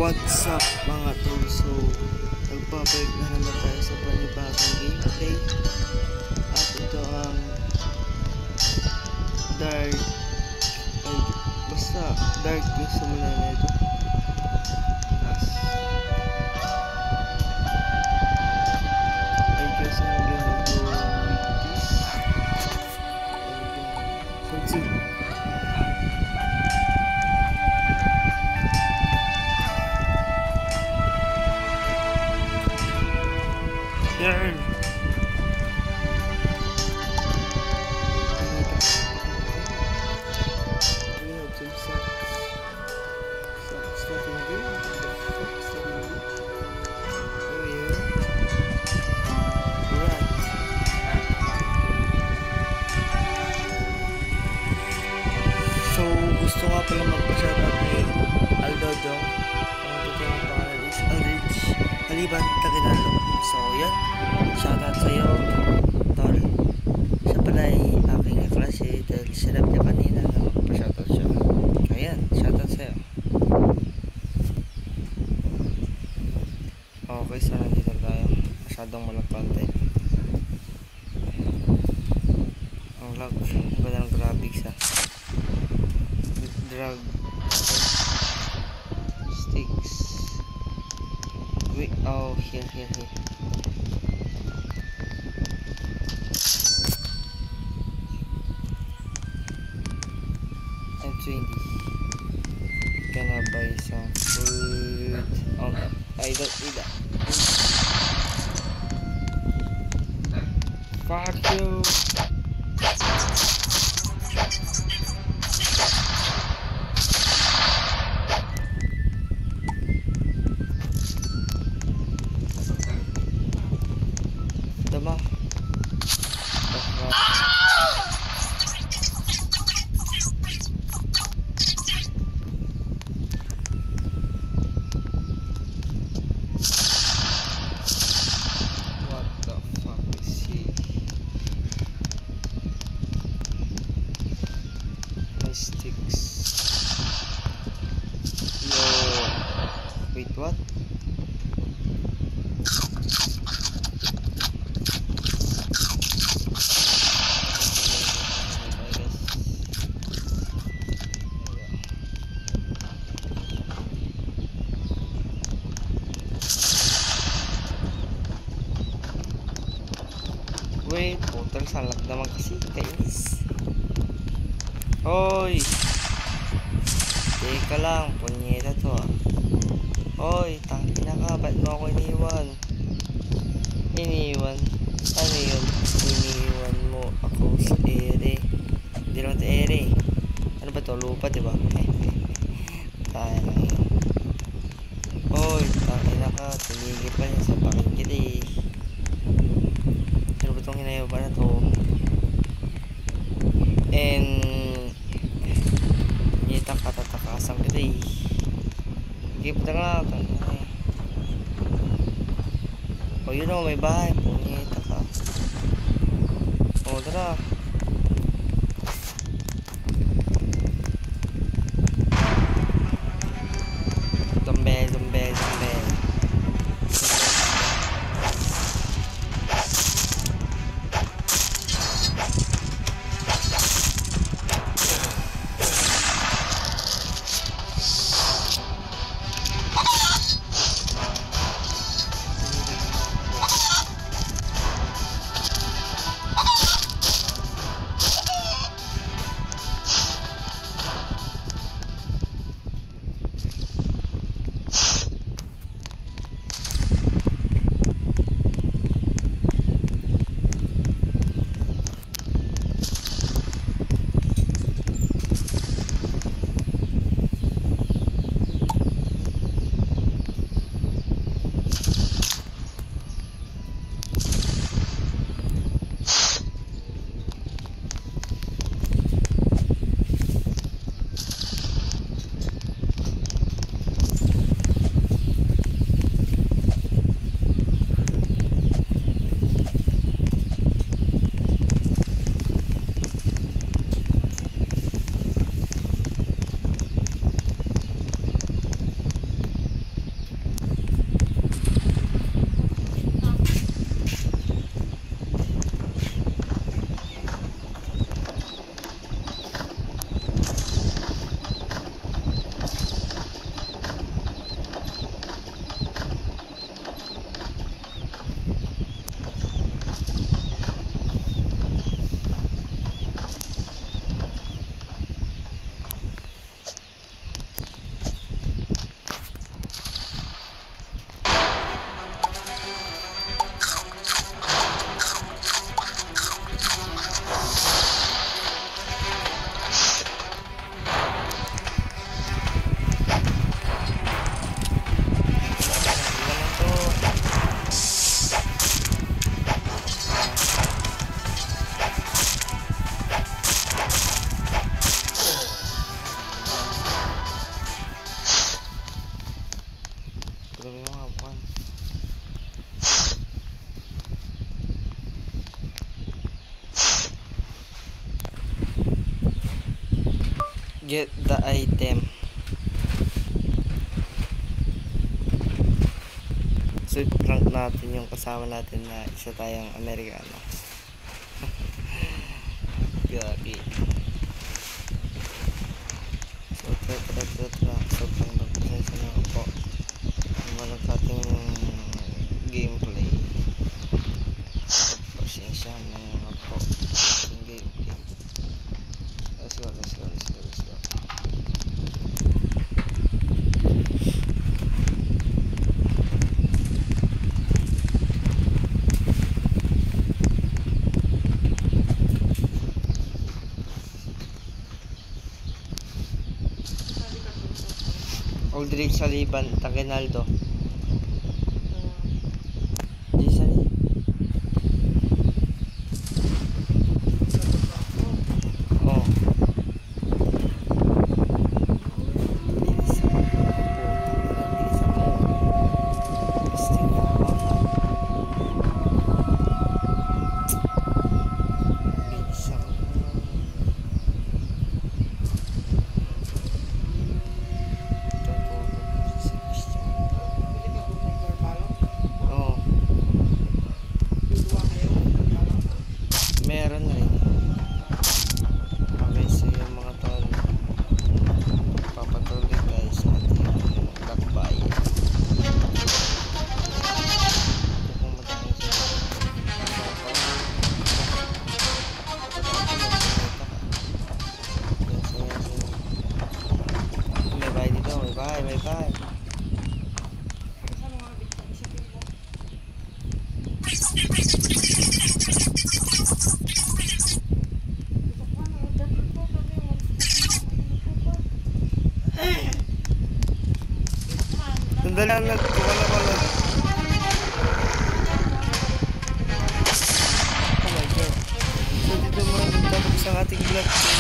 What's up mga tol? So, nagpapalik na naman tayo sa panibagong gameplay. At ito ang Dark, ay basta Dark yung simula na ito. I guess I'm gonna go with this. Let's see. Yarn. So gusto nga pala magpa-shoutout ni Aldodong. Ang totoong pangalan is Aldrich Aliban Taginalo. So yan, shoutout sa'yo tol. Siya pala ay aking klase dahil sinap niya kanina na magpa-shoutout siya. So yan, shoutout sa'yo. Okay, so nandito tayo. Masyadong walang content. Ang lag, iba na ng graphics ha. Drag sticks. Wait, oh, here. I'm 20. Can I buy some food? Oh no, I don't need that. Fuck you. Dama. What the fuck is he? My sticks. Yo. Wait, what? Wait, putang salat naman kasi, kainis. Hoy! Teka lang, punyeta to ah. Hoy, tangina ka, ba't mo ako iniwan? Iniwan? Ano yun? Iniwan mo ako sa ere. Hindi naman ito ere. Ano ba to? Lupa, diba? Tayo lang yun. Hoy, tangina ka, tumigil pa niya sa pakingkit eh. Ano ba itong hinayaw ba na to? And nita katatakasan kita eh. Sige pa nga. O yun o, may bahay. Nita ka. O tara. Zombe. Get the item. So prank natin yung kasama natin na isa tayong Amerikano. Gagi. So tara. So prank natin na po. Walang ating gameplay. Pasensya na naman po. Gameplay. Let's go. Aldrich Saliban, Tagenaldo. Meron na rin. Okay, so yung mga tol, papatuloy guys sa ating lakbay. Kung madami sila, may bahay dito, may bahay. Sandali lang, nagkuwala. Oh my god. So dito mga nagtapos ang ating vlog.